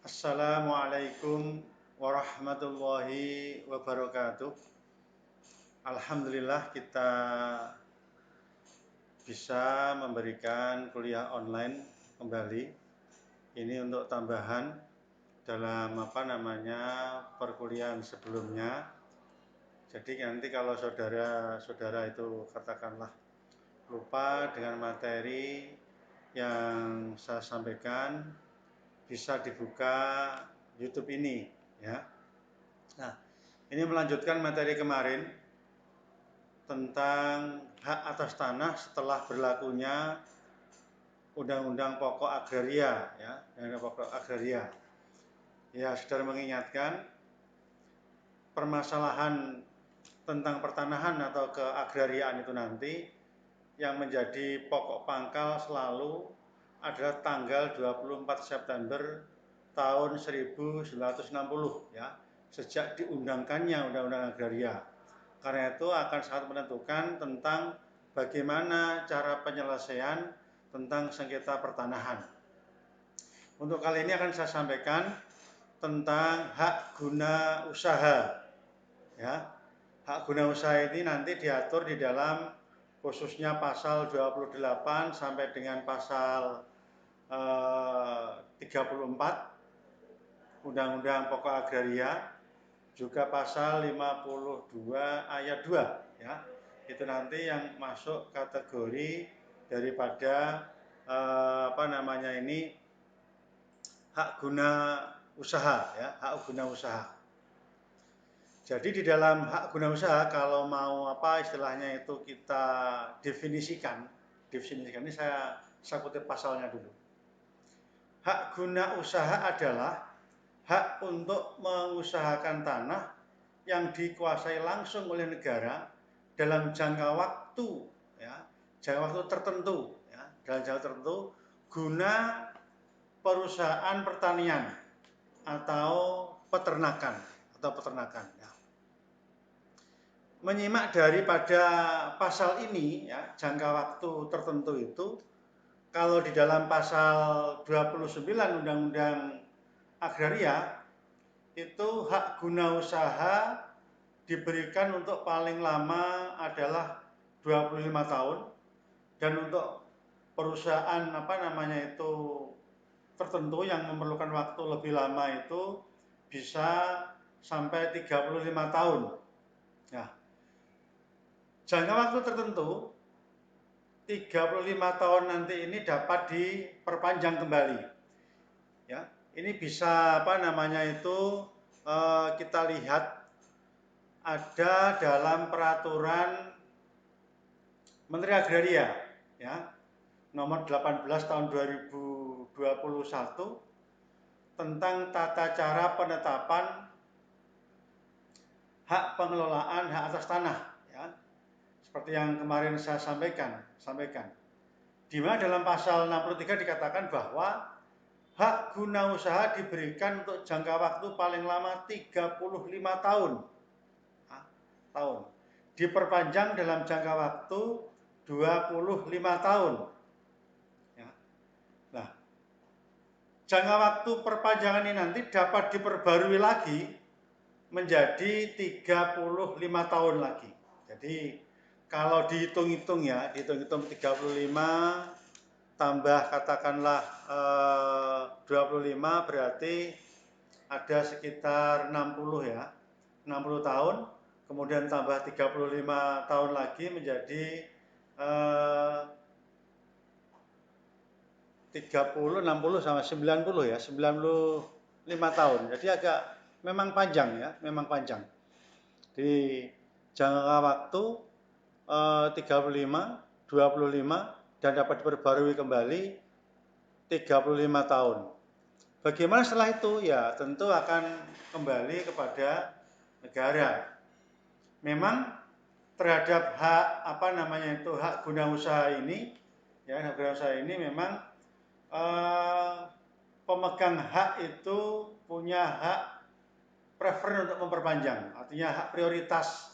Assalamualaikum warahmatullahi wabarakatuh. Alhamdulillah kita bisa memberikan kuliah online kembali. Ini untuk tambahan dalam perkuliahan sebelumnya. Jadi nanti kalau saudara-saudara itu katakanlah lupa dengan materi yang saya sampaikan, bisa dibuka YouTube ini ya. Nah, ini melanjutkan materi kemarin tentang hak atas tanah setelah berlakunya Undang-Undang Pokok Agraria ya, Undang-Undang Pokok Agraria. Ya, saudara mengingatkan permasalahan tentang pertanahan atau keagrariaan itu nanti yang menjadi pokok pangkal selalu adalah tanggal 24 September tahun 1960 ya, sejak diundangkannya Undang-Undang Agraria. Karena itu akan sangat menentukan tentang bagaimana cara penyelesaian tentang sengketa pertanahan. Untuk kali ini akan saya sampaikan tentang hak guna usaha. Ya, hak guna usaha ini nanti diatur di dalam khususnya pasal 28 sampai dengan pasal 34 Undang-Undang Pokok Agraria, juga pasal 52 ayat 2 ya. Itu nanti yang masuk kategori daripada hak guna usaha ya, hak guna usaha. Jadi di dalam hak guna usaha kalau mau istilahnya itu kita definisikan ini saya kutip pasalnya dulu. Hak guna usaha adalah hak untuk mengusahakan tanah yang dikuasai langsung oleh negara dalam jangka waktu tertentu ya, dalam jangka tertentu guna perusahaan pertanian atau peternakan ya. Menyimak daripada pasal ini ya, jangka waktu tertentu itu kalau di dalam pasal 29 Undang-Undang Agraria itu hak guna usaha diberikan untuk paling lama adalah 25 tahun dan untuk perusahaan tertentu yang memerlukan waktu lebih lama itu bisa sampai 35 tahun. Nah, jangka waktu tertentu 35 tahun nanti ini dapat diperpanjang kembali. Ya, ini bisa kita lihat ada dalam peraturan Menteri Agraria ya, nomor 18 tahun 2021 tentang tata cara penetapan hak pengelolaan hak atas tanah ya. Seperti yang kemarin saya sampaikan. Di mana dalam pasal 63 dikatakan bahwa hak guna usaha diberikan untuk jangka waktu paling lama 35 tahun. Diperpanjang dalam jangka waktu 25 tahun. Ya. Nah, jangka waktu perpanjangan ini nanti dapat diperbarui lagi menjadi 35 tahun lagi. Jadi kalau dihitung-hitung 35 tambah katakanlah 25 berarti ada sekitar 60 ya. 60 tahun, kemudian tambah 35 tahun lagi menjadi 30, 60 sama 90 ya, 95 tahun. Jadi agak memang panjang ya, memang panjang. Di jangka waktu 35, 25 dan dapat diperbarui kembali 35 tahun. Bagaimana setelah itu? Ya, tentu akan kembali kepada negara. Memang terhadap hak hak guna usaha ini ya, hak guna usaha ini memang pemegang hak itu punya hak prefer untuk memperpanjang, artinya hak prioritas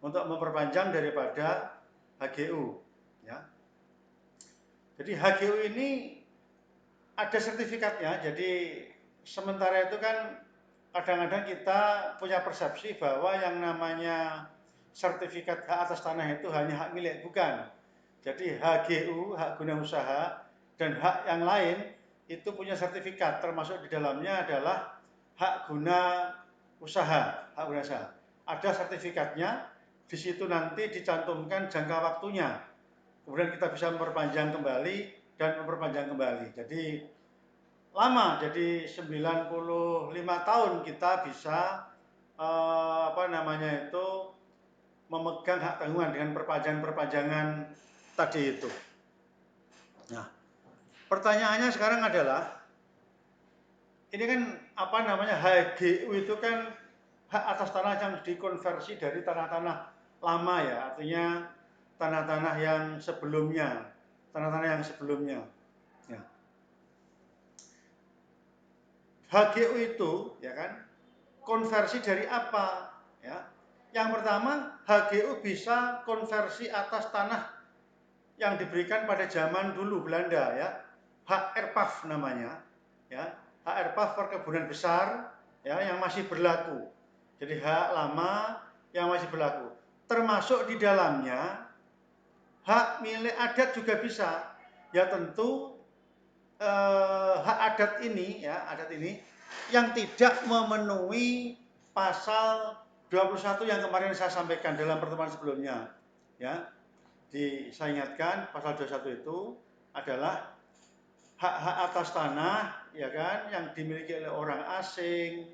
untuk memperpanjang daripada HGU ya. Jadi HGU ini ada sertifikatnya, jadi sementara itu kan kadang-kadang kita punya persepsi bahwa yang namanya sertifikat hak atas tanah itu hanya hak milik, bukan. Jadi HGU, hak guna usaha, dan hak yang lain itu punya sertifikat, termasuk di dalamnya adalah hak guna usaha, hak guna usaha. Ada sertifikatnya, di situ nanti dicantumkan jangka waktunya. Kemudian kita bisa memperpanjang kembali dan memperpanjang kembali. Jadi lama, jadi 95 tahun kita bisa memegang hak tanggungan dengan perpanjangan tadi itu. Nah, pertanyaannya sekarang adalah, ini kan HGU itu kan hak atas tanah yang dikonversi dari tanah-tanah lama ya, artinya tanah-tanah yang sebelumnya, Ya. HGU itu ya kan konversi dari apa? Ya. Yang pertama, HGU bisa konversi atas tanah yang diberikan pada zaman dulu Belanda ya. Hak erpaf namanya. Ya. Hak erpaf perkebunan besar ya yang masih berlaku. Jadi hak lama yang masih berlaku. Termasuk di dalamnya hak milik adat juga bisa. Ya tentu hak adat ini yang tidak memenuhi pasal 21 yang kemarin saya sampaikan dalam pertemuan sebelumnya. Ya, saya ingatkan pasal 21 itu adalah hak-hak atas tanah ya kan yang dimiliki oleh orang asing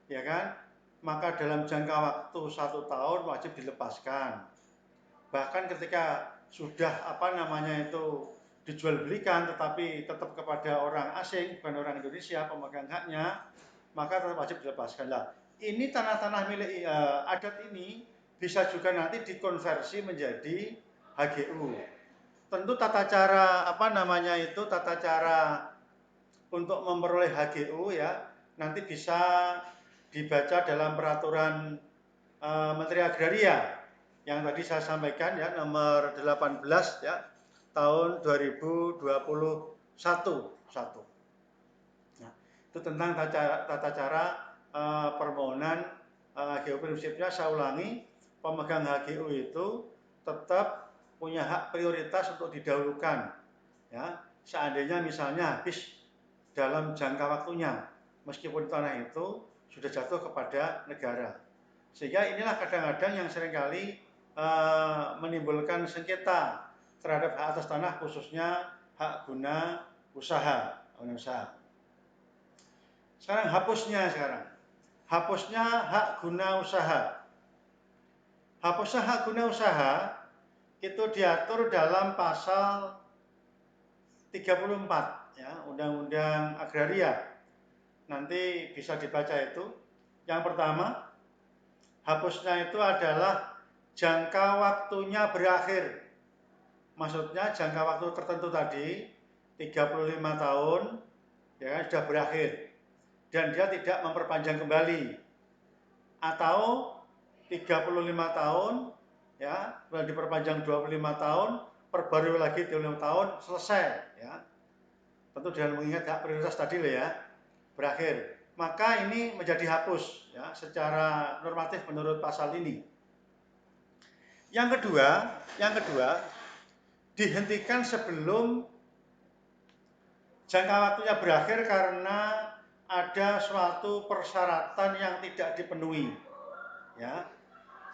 ya kan, maka dalam jangka waktu 1 tahun wajib dilepaskan. Bahkan ketika sudah dijual belikan tetapi tetap kepada orang asing, bukan orang Indonesia pemegang haknya, maka tetap wajib dilepaskan. Lah, ini tanah-tanah milik adat ini bisa juga nanti dikonversi menjadi HGU. Tentu tata cara untuk memperoleh HGU ya nanti bisa dibaca dalam peraturan Menteri Agraria yang tadi saya sampaikan ya, nomor 18 ya tahun 2021. Nah, itu tentang tata cara permohonan HGU. Prinsipnya saya ulangi, pemegang HGU itu tetap punya hak prioritas untuk didahulukan ya, seandainya misalnya habis dalam jangka waktunya meskipun tanah itu sudah jatuh kepada negara. Sehingga inilah kadang-kadang yang seringkali menimbulkan sengketa terhadap hak atas tanah, khususnya hak guna usaha. Sekarang hapusnya hak guna usaha. Hapusnya hak guna usaha itu diatur dalam pasal 34 ya, Undang-Undang Agraria. Nanti bisa dibaca itu. Yang pertama, hapusnya itu adalah jangka waktunya berakhir. Maksudnya jangka waktu tertentu tadi 35 tahun ya sudah berakhir dan dia tidak memperpanjang kembali, atau 35 tahun ya sudah diperpanjang 25 tahun, perbarui lagi 25 tahun, selesai ya. Tentu dengan mengingat hak prioritas tadi loh ya, berakhir. Maka ini menjadi hapus ya secara normatif menurut pasal ini. Yang kedua, dihentikan sebelum jangka waktunya berakhir karena ada suatu persyaratan yang tidak dipenuhi. Ya.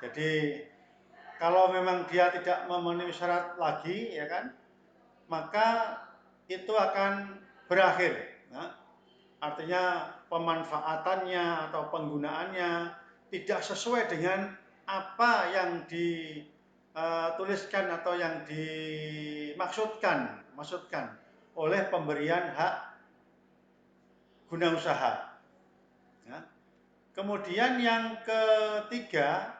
Jadi kalau memang dia tidak memenuhi syarat lagi ya kan, maka itu akan berakhir. Nah, artinya pemanfaatannya atau penggunaannya tidak sesuai dengan apa yang dituliskan atau yang dimaksudkan oleh pemberian hak guna usaha. Ya. Kemudian yang ketiga,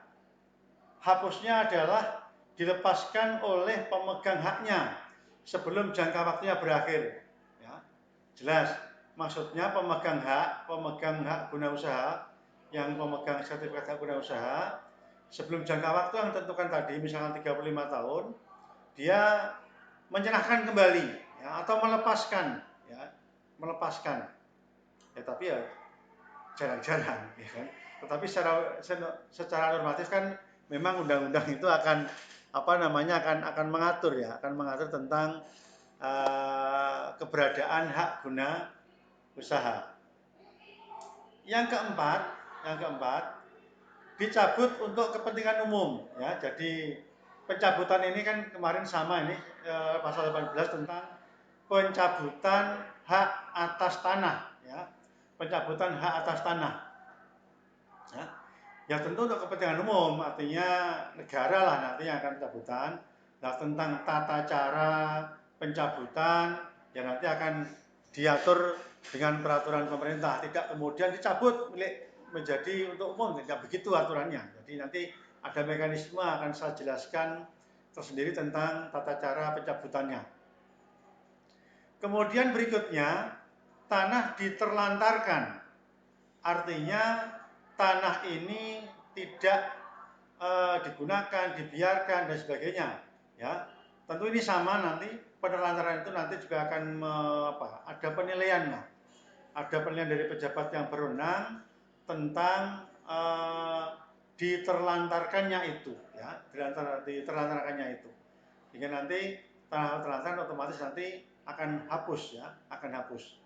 hapusnya adalah dilepaskan oleh pemegang haknya sebelum jangka waktunya berakhir. Ya. Jelas, maksudnya pemegang hak guna usaha yang pemegang sertifikat hak guna usaha sebelum jangka waktu yang ditentukan tadi, misalkan 35 tahun, dia menyerahkan kembali ya, atau melepaskan. Ya tapi ya jarang-jarang, ya kan. Tetapi secara normatif kan memang undang-undang itu akan akan mengatur ya, akan mengatur tentang keberadaan hak guna usaha. Yang keempat, dicabut untuk kepentingan umum ya. Jadi pencabutan ini kan kemarin sama ini pasal 18 tentang pencabutan hak atas tanah ya. Pencabutan hak atas tanah. Ya. Ya tentu untuk kepentingan umum, artinya negara lah nanti yang akan pencabutan. Nah tentang tata cara pencabutan ya nanti akan diatur dengan peraturan pemerintah, tidak kemudian dicabut menjadi untuk umum, tidak begitu aturannya. Jadi nanti ada mekanisme akan saya jelaskan tersendiri tentang tata cara pencabutannya. Kemudian berikutnya, tanah diterlantarkan, artinya tanah ini tidak digunakan, dibiarkan dan sebagainya. Ya, tentu ini sama nanti penelantaran itu nanti juga akan ada penilaian lah. Ada penilaian dari pejabat yang berwenang tentang diterlantarkannya itu, ya, diterlantarkannya itu. Hingga nanti tanah terlantar otomatis nanti akan hapus ya, akan hapus.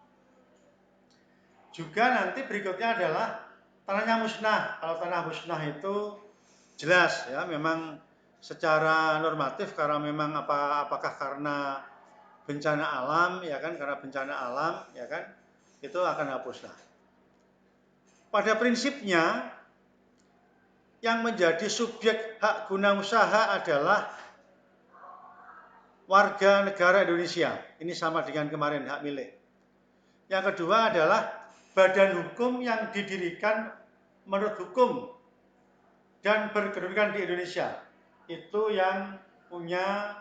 Juga nanti berikutnya adalah tanahnya musnah. Kalau tanah musnah itu jelas ya, memang secara normatif karena memang apakah karena bencana alam ya kan, karena bencana alam ya kan, itu akan hapuslah. Pada prinsipnya yang menjadi subjek hak guna usaha adalah warga negara Indonesia. Ini sama dengan kemarin hak milik. Yang kedua adalah badan hukum yang didirikan menurut hukum dan berkedudukan di Indonesia. Itu yang punya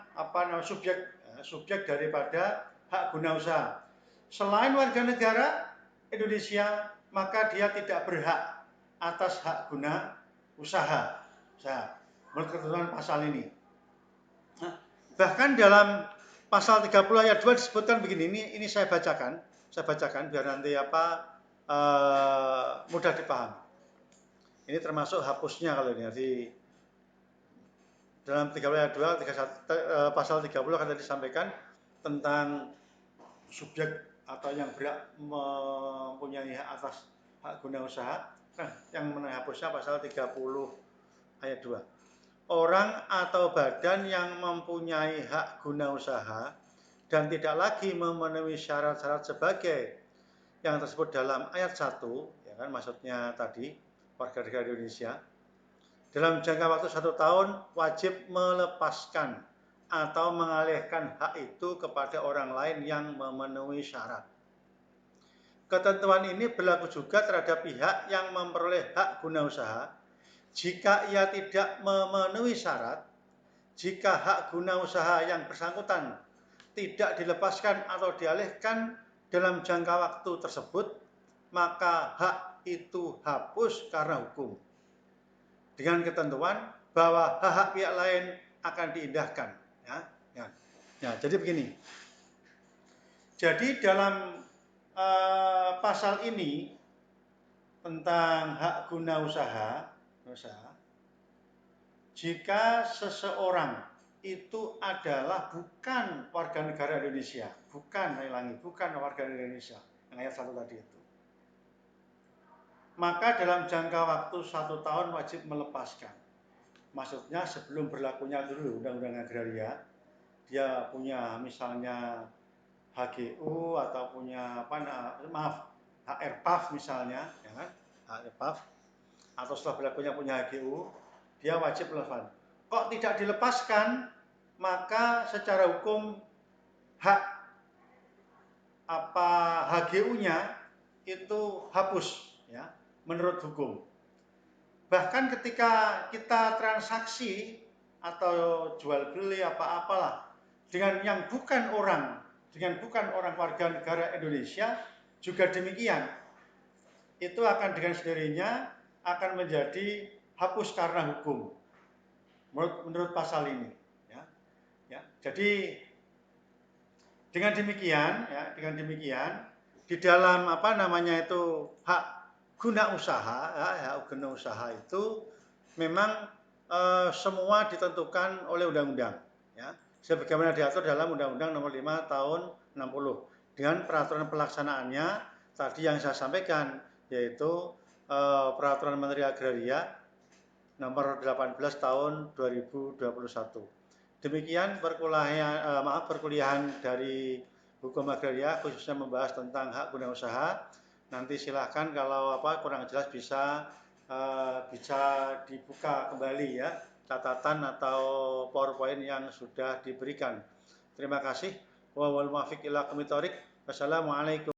subjek daripada hak guna usaha. Selain warga negara Indonesia, maka dia tidak berhak atas hak guna usaha. Menurut ketentuan pasal ini. Nah, bahkan dalam pasal 30 ayat 2 disebutkan begini, ini saya bacakan biar nanti mudah dipahami. Ini termasuk hapusnya kalau ini. Jadi dalam 30 ayat 2, pasal 30 akan tadi disampaikan tentang subjek atau yang berhak mempunyai hak atas hak guna usaha. Nah, yang menghapusnya pasal 30 ayat 2. Orang atau badan yang mempunyai hak guna usaha dan tidak lagi memenuhi syarat-syarat sebagai yang tersebut dalam ayat 1, ya kan, maksudnya tadi warga negara Indonesia, dalam jangka waktu 1 tahun wajib melepaskan atau mengalihkan hak itu kepada orang lain yang memenuhi syarat. Ketentuan ini berlaku juga terhadap pihak yang memperoleh hak guna usaha jika ia tidak memenuhi syarat, jika hak guna usaha yang bersangkutan tidak dilepaskan atau dialihkan dalam jangka waktu tersebut, maka hak itu hapus karena hukum. Dengan ketentuan bahwa hak-hak pihak lain akan diindahkan. Ya, jadi begini. Jadi dalam pasal ini tentang hak guna usaha, jika seseorang itu adalah bukan warga negara Indonesia, bukan warga negara Indonesia, yang ayat 1 tadi itu, maka dalam jangka waktu 1 tahun wajib melepaskan. Maksudnya sebelum berlakunya dulu Undang-Undang Agraria, dia punya misalnya HGU atau punya HRPAF misalnya, ya kan? HRPAF, atau setelah berlakunya punya HGU, dia wajib melepaskan. Kok tidak dilepaskan, maka secara hukum hak HGU-nya itu hapus ya, menurut hukum. Bahkan ketika kita transaksi atau jual beli apalah dengan yang bukan orang warga negara Indonesia juga demikian. Itu akan dengan sendirinya akan menjadi hapus karena hukum. Menurut pasal ini ya. Jadi dengan demikian di dalam apa namanya itu hak guna usaha, hak guna usaha itu memang semua ditentukan oleh undang-undang, ya. Sebagaimana diatur dalam Undang-Undang Nomor 5 Tahun 60 dengan peraturan pelaksanaannya tadi yang saya sampaikan, yaitu Peraturan Menteri Agraria Nomor 18 Tahun 2021. Demikian perkuliahan dari hukum agraria khususnya membahas tentang hak guna usaha. Nanti silahkan kalau kurang jelas bisa dibuka kembali ya catatan atau PowerPoint yang sudah diberikan. Terima kasih. Wassalamualaikum.